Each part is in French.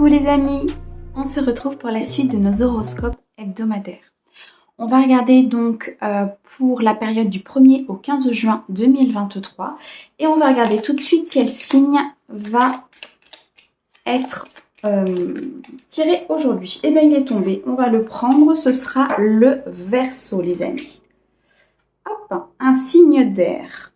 Coucou les amis, on se retrouve pour la suite de nos horoscopes hebdomadaires. On va regarder donc pour la période du 1er au 15 juin 2023 et on va regarder tout de suite quel signe va être tiré aujourd'hui. Et bien il est tombé, on va le prendre, ce sera le Verseau les amis. Hop, un signe d'air.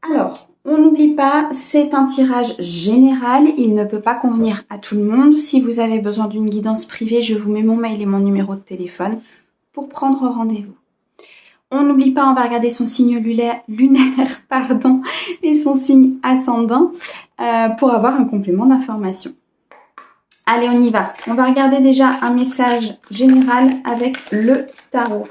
Alors, on n'oublie pas, c'est un tirage général, il ne peut pas convenir à tout le monde. Si vous avez besoin d'une guidance privée, je vous mets mon mail et mon numéro de téléphone pour prendre rendez-vous. On n'oublie pas, on va regarder son signe lunaire et son signe ascendant pour avoir un complément d'information. Allez, on y va. On va regarder déjà un message général avec le tarot.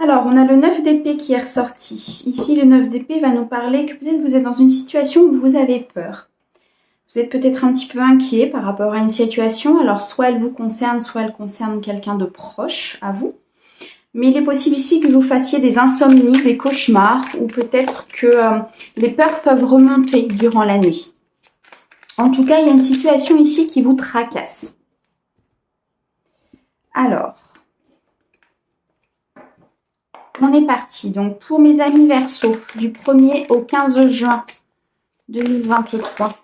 Alors, on a le 9 d'épée qui est ressorti. Ici, le 9 d'épée va nous parler que peut-être vous êtes dans une situation où vous avez peur. Vous êtes peut-être un petit peu inquiet par rapport à une situation. Alors, soit elle vous concerne, soit elle concerne quelqu'un de proche à vous. Mais il est possible ici que vous fassiez des insomnies, des cauchemars, ou peut-être que les peurs peuvent remonter durant la nuit. En tout cas, il y a une situation ici qui vous tracasse. Alors, on est parti. Donc, pour mes amis Verseau, du 1er au 15 juin 2023.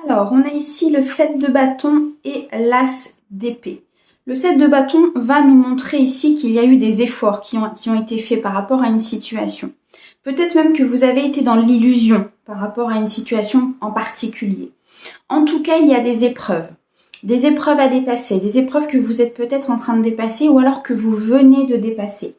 Alors, on a ici le 7 de bâton et l'as d'épée. Le 7 de bâton va nous montrer ici qu'il y a eu des efforts qui ont été faits par rapport à une situation. Peut-être même que vous avez été dans l'illusion par rapport à une situation en particulier. En tout cas, il y a des épreuves. Des épreuves à dépasser, des épreuves que vous êtes peut-être en train de dépasser ou alors que vous venez de dépasser.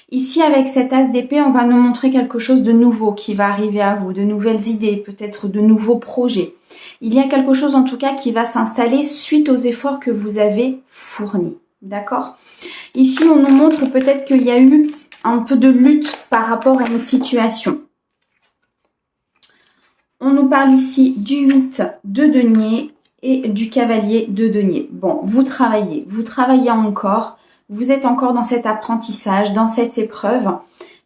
Ici, avec cet as d'épée, on va nous montrer quelque chose de nouveau qui va arriver à vous, de nouvelles idées, peut-être de nouveaux projets. Il y a quelque chose en tout cas qui va s'installer suite aux efforts que vous avez fournis. D'accord ? Ici, on nous montre peut-être qu'il y a eu un peu de lutte par rapport à une situation. On nous parle ici du 8 de denier et du cavalier de denier. Bon, vous travaillez encore, vous êtes encore dans cet apprentissage, dans cette épreuve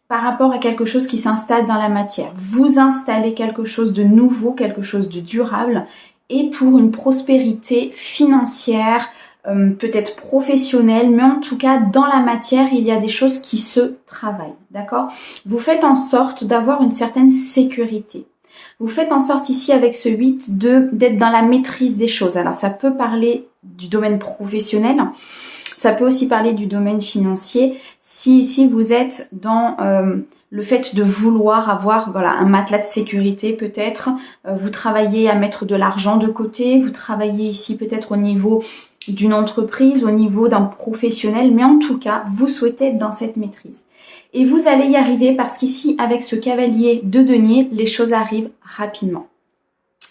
par rapport à quelque chose qui s'installe dans la matière. Vous installez quelque chose de nouveau, quelque chose de durable et pour une prospérité financière, peut-être professionnelle, mais en tout cas dans la matière, il y a des choses qui se travaillent, d'accord ? Vous faites en sorte d'avoir une certaine sécurité. Vous faites en sorte ici avec ce 8 d'être dans la maîtrise des choses. Alors ça peut parler du domaine professionnel, ça peut aussi parler du domaine financier. Si ici vous êtes dans le fait de vouloir avoir un matelas de sécurité peut-être, vous travaillez à mettre de l'argent de côté, vous travaillez ici peut-être au niveau d'une entreprise, au niveau d'un professionnel, mais en tout cas vous souhaitez être dans cette maîtrise. Et vous allez y arriver parce qu'ici, avec ce cavalier de denier, les choses arrivent rapidement.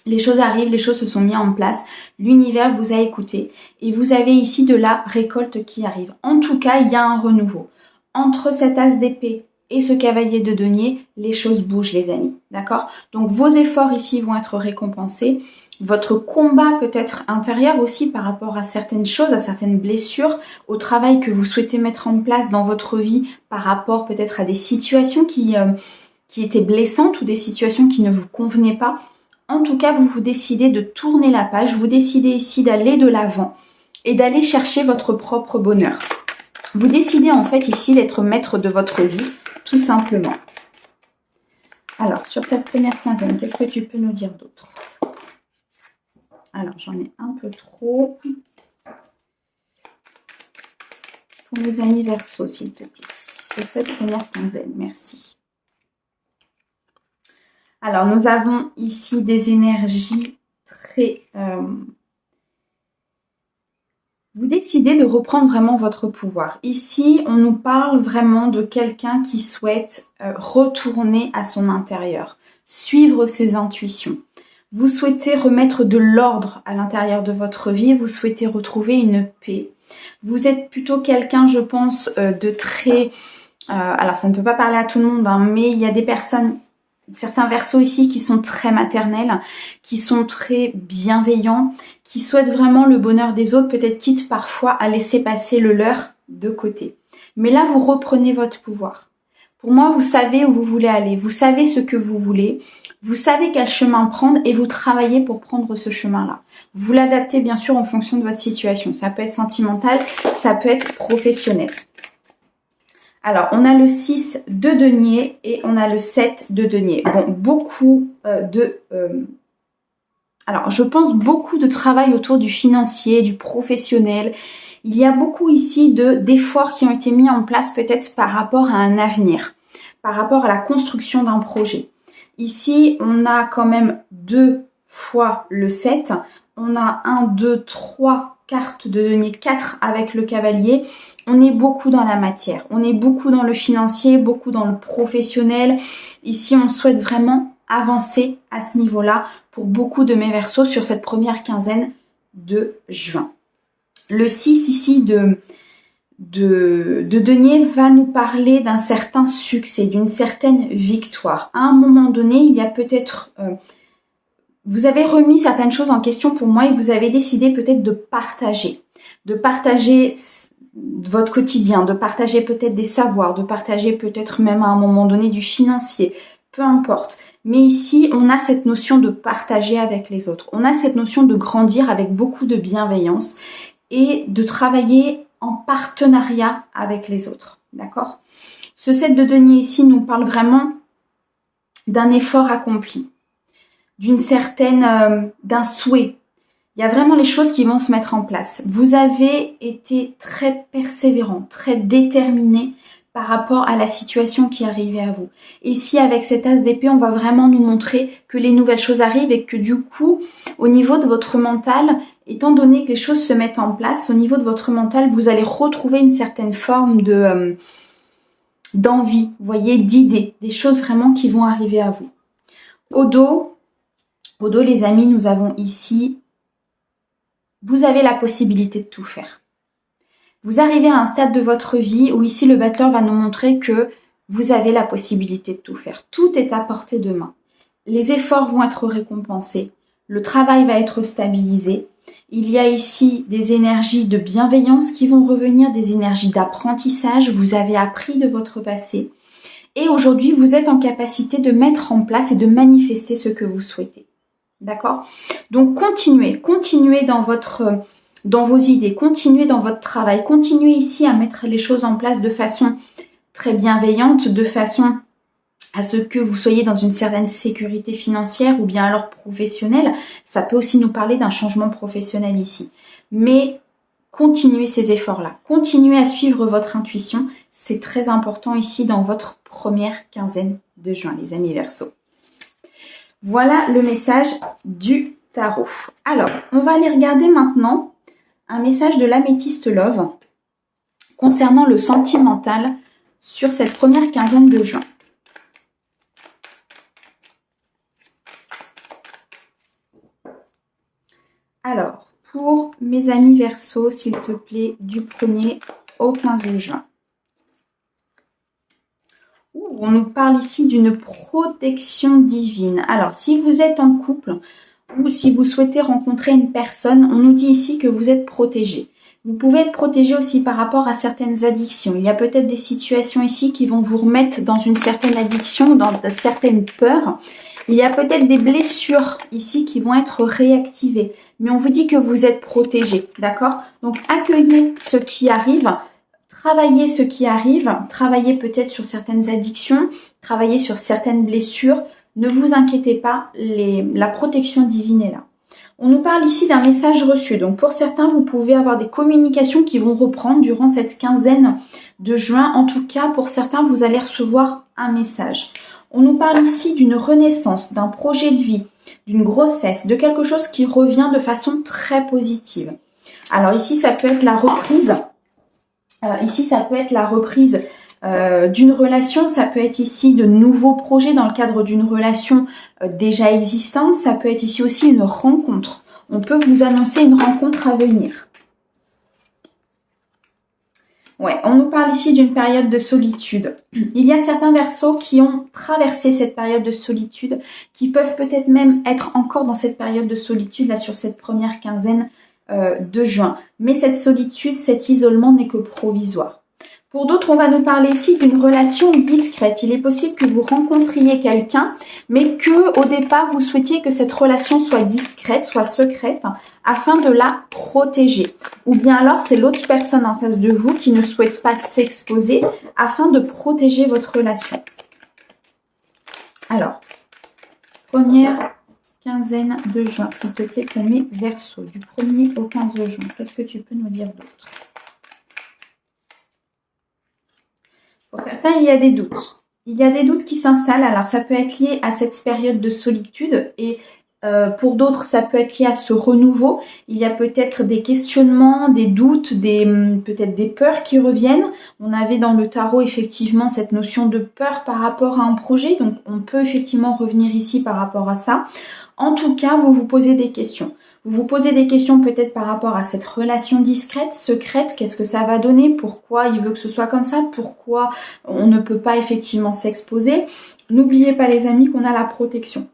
Les choses arrivent, les choses se sont mises en place, l'univers vous a écouté et vous avez ici de la récolte qui arrive. En tout cas, il y a un renouveau. Entre cet as d'épée et ce cavalier de denier, les choses bougent les amis, d'accord ? Donc vos efforts ici vont être récompensés. Votre combat peut être intérieur aussi par rapport à certaines choses, à certaines blessures, au travail que vous souhaitez mettre en place dans votre vie par rapport peut-être à des situations qui étaient blessantes ou des situations qui ne vous convenaient pas. En tout cas, vous décidez de tourner la page, vous décidez ici d'aller de l'avant et d'aller chercher votre propre bonheur. Vous décidez en fait ici d'être maître de votre vie, tout simplement. Alors, sur cette première quinzaine, qu'est-ce que tu peux nous dire d'autre ? Alors, j'en ai un peu trop. Pour mes amis Verseau, s'il te plaît. Sur cette première quinzaine, merci. Alors, nous avons ici des énergies très... Vous décidez de reprendre vraiment votre pouvoir. Ici, on nous parle vraiment de quelqu'un qui souhaite retourner à son intérieur, suivre ses intuitions. Vous souhaitez remettre de l'ordre à l'intérieur de votre vie, vous souhaitez retrouver une paix. Vous êtes plutôt quelqu'un, je pense, de très... alors, ça ne peut pas parler à tout le monde, hein, mais il y a des personnes, certains Verseaux ici qui sont très maternels, qui sont très bienveillants, qui souhaitent vraiment le bonheur des autres, peut-être quitte parfois à laisser passer le leur de côté. Mais là, vous reprenez votre pouvoir. Pour moi, vous savez où vous voulez aller, vous savez ce que vous voulez, vous savez quel chemin prendre et vous travaillez pour prendre ce chemin-là. Vous l'adaptez bien sûr en fonction de votre situation. Ça peut être sentimental, ça peut être professionnel. Alors, on a le 6 de denier et on a le 7 de denier. Bon, beaucoup alors, je pense beaucoup de travail autour du financier, du professionnel. Il y a beaucoup ici d'efforts qui ont été mis en place peut-être par rapport à un avenir, par rapport à la construction d'un projet. Ici, on a quand même 2 fois le 7. On a 1, 2, 3 cartes de denier, 4 avec le cavalier. On est beaucoup dans la matière. On est beaucoup dans le financier, beaucoup dans le professionnel. Ici, on souhaite vraiment avancer à ce niveau-là pour beaucoup de mes Verseaux sur cette première quinzaine de juin. Le 6 ici de denier va nous parler d'un certain succès, d'une certaine victoire. À un moment donné, il y a peut-être... vous avez remis certaines choses en question pour moi et vous avez décidé peut-être de partager votre quotidien, de partager peut-être des savoirs, de partager peut-être même à un moment donné du financier, peu importe. Mais ici, on a cette notion de partager avec les autres. On a cette notion de grandir avec beaucoup de bienveillance et de travailler en partenariat avec les autres. D'accord? Ce 7 de denier ici nous parle vraiment d'un effort accompli, d'un souhait. Il y a vraiment les choses qui vont se mettre en place. Vous avez été très persévérant, très déterminé par rapport à la situation qui arrivait à vous. Et ici, avec cet as d'épée, on va vraiment nous montrer que les nouvelles choses arrivent et que du coup, au niveau de votre mental, étant donné que les choses se mettent en place, au niveau de votre mental, vous allez retrouver une certaine forme d'envie, vous voyez, d'idées, des choses vraiment qui vont arriver à vous. Au dos, les amis, nous avons ici, vous avez la possibilité de tout faire. Vous arrivez à un stade de votre vie où ici le battleur va nous montrer que vous avez la possibilité de tout faire. Tout est à portée de main. Les efforts vont être récompensés. Le travail va être stabilisé. Il y a ici des énergies de bienveillance qui vont revenir, des énergies d'apprentissage. Vous avez appris de votre passé. Et aujourd'hui, vous êtes en capacité de mettre en place et de manifester ce que vous souhaitez. D'accord? Donc, continuez dans vos idées, continuez dans votre travail, continuez ici à mettre les choses en place de façon très bienveillante, de façon à ce que vous soyez dans une certaine sécurité financière ou bien alors professionnelle. Ça peut aussi nous parler d'un changement professionnel ici. Mais continuez ces efforts-là, continuez à suivre votre intuition. C'est très important ici dans votre première quinzaine de juin, les amis Verseaux. Voilà le message du tarot. Alors, on va aller regarder maintenant un message de l'améthyste Love concernant le sentimental sur cette première quinzaine de juin. Alors, pour mes amis Verseaux, s'il te plaît, du 1er au 15 juin. On nous parle ici d'une protection divine. Alors, si vous êtes en couple ou si vous souhaitez rencontrer une personne, on nous dit ici que vous êtes protégé. Vous pouvez être protégé aussi par rapport à certaines addictions. Il y a peut-être des situations ici qui vont vous remettre dans une certaine addiction, dans certaines peurs. Il y a peut-être des blessures ici qui vont être réactivées. Mais on vous dit que vous êtes protégé, d'accord? Donc, accueillez ce qui arrive. Travaillez ce qui arrive, travaillez peut-être sur certaines addictions, travaillez sur certaines blessures. Ne vous inquiétez pas, la protection divine est là. On nous parle ici d'un message reçu. Donc pour certains, vous pouvez avoir des communications qui vont reprendre durant cette quinzaine de juin. En tout cas, pour certains, vous allez recevoir un message. On nous parle ici d'une renaissance, d'un projet de vie, d'une grossesse, de quelque chose qui revient de façon très positive. Alors ici, ça peut être la reprise. D'une relation, ça peut être ici de nouveaux projets dans le cadre d'une relation déjà existante, ça peut être ici aussi une rencontre. On peut vous annoncer une rencontre à venir. Ouais, on nous parle ici d'une période de solitude. Il y a certains Verseaux qui ont traversé cette période de solitude, qui peuvent peut-être même être encore dans cette période de solitude, là sur cette première quinzaine de juin. Mais cette solitude, cet isolement n'est que provisoire. Pour d'autres, on va nous parler ici d'une relation discrète. Il est possible que vous rencontriez quelqu'un, mais que au départ, vous souhaitiez que cette relation soit discrète, soit secrète, afin de la protéger. Ou bien alors, c'est l'autre personne en face de vous qui ne souhaite pas s'exposer afin de protéger votre relation. Alors, première quinzaine de juin, s'il te plaît, pour mes Verseaux, du 1er au 15 juin. Qu'est-ce que tu peux nous dire d'autre? Pour certains, il y a des doutes. Il y a des doutes qui s'installent. Alors, ça peut être lié à cette période de solitude et pour d'autres, ça peut être lié à ce renouveau. Il y a peut-être des questionnements, des doutes, peut-être des peurs qui reviennent. On avait dans le tarot effectivement cette notion de peur par rapport à un projet. Donc, on peut effectivement revenir ici par rapport à ça. En tout cas, vous vous posez des questions. Vous vous posez des questions peut-être par rapport à cette relation discrète, secrète, qu'est-ce que ça va donner, pourquoi il veut que ce soit comme ça, pourquoi on ne peut pas effectivement s'exposer. N'oubliez pas les amis qu'on a la protection.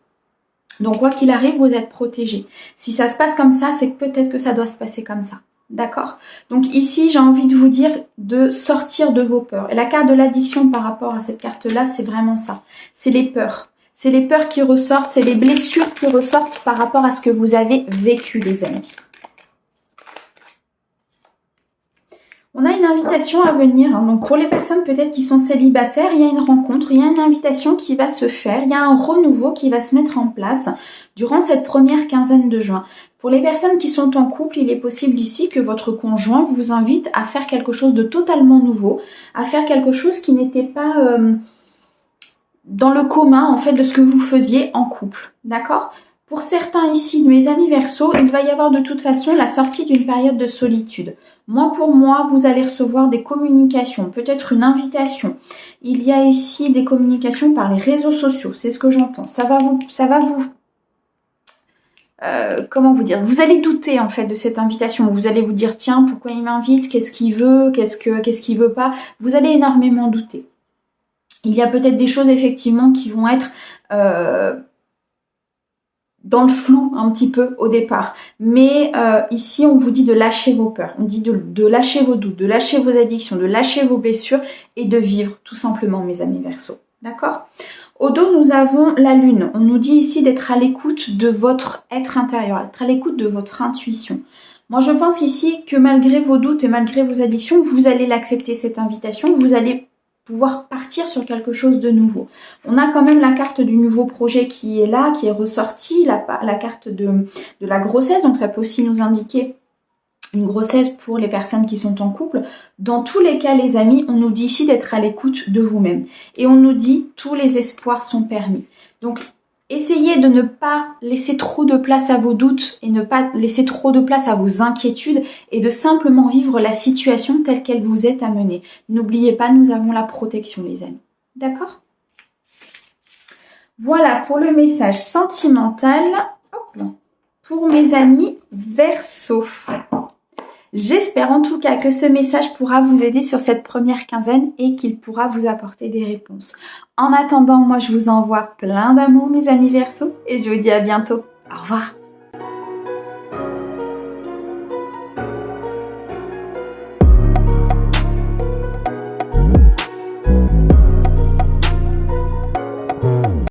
Donc quoi qu'il arrive, vous êtes protégés. Si ça se passe comme ça, c'est que peut-être que ça doit se passer comme ça. D'accord? Donc ici, j'ai envie de vous dire de sortir de vos peurs. Et la carte de l'addiction par rapport à cette carte-là, c'est vraiment ça. C'est les peurs. C'est les peurs qui ressortent, c'est les blessures qui ressortent par rapport à ce que vous avez vécu, les amis. On a une invitation à venir. Donc pour les personnes peut-être qui sont célibataires, il y a une rencontre, il y a une invitation qui va se faire, il y a un renouveau qui va se mettre en place durant cette première quinzaine de juin. Pour les personnes qui sont en couple, il est possible ici que votre conjoint vous invite à faire quelque chose de totalement nouveau, à faire quelque chose qui n'était pas dans le commun en fait de ce que vous faisiez en couple, d'accord? Pour certains ici, mes amis Verseaux, il va y avoir de toute façon la sortie d'une période de solitude. Moi, pour moi, vous allez recevoir des communications, peut-être une invitation. Il y a ici des communications par les réseaux sociaux, c'est ce que j'entends. Ça va vous comment vous dire? Vous allez douter en fait de cette invitation. Vous allez vous dire tiens, pourquoi il m'invite? Qu'est-ce qu'il veut? Qu'est-ce qu'il veut pas? Vous allez énormément douter. Il y a peut-être des choses effectivement qui vont être dans le flou un petit peu au départ. Mais ici, on vous dit de lâcher vos peurs. On dit de lâcher vos doutes, de lâcher vos addictions, de lâcher vos blessures et de vivre tout simplement, mes amis Verseaux. D'accord? Au dos, nous avons la lune. On nous dit ici d'être à l'écoute de votre être intérieur, être à l'écoute de votre intuition. Moi, je pense ici que malgré vos doutes et malgré vos addictions, vous allez l'accepter cette invitation. Vous allez pouvoir partir sur quelque chose de nouveau. On a quand même la carte du nouveau projet qui est là, qui est ressortie, la carte de la grossesse, donc ça peut aussi nous indiquer une grossesse pour les personnes qui sont en couple. Dans tous les cas, les amis, on nous dit ici d'être à l'écoute de vous-même. Et on nous dit tous les espoirs sont permis. Donc, essayez de ne pas laisser trop de place à vos doutes et ne pas laisser trop de place à vos inquiétudes et de simplement vivre la situation telle qu'elle vous est amenée. N'oubliez pas, nous avons la protection, les amis. D'accord? Voilà pour le message sentimental. Hop, pour mes amis Verseaux. J'espère en tout cas que ce message pourra vous aider sur cette première quinzaine et qu'il pourra vous apporter des réponses. En attendant, moi je vous envoie plein d'amour mes amis Verseaux et je vous dis à bientôt. Au revoir.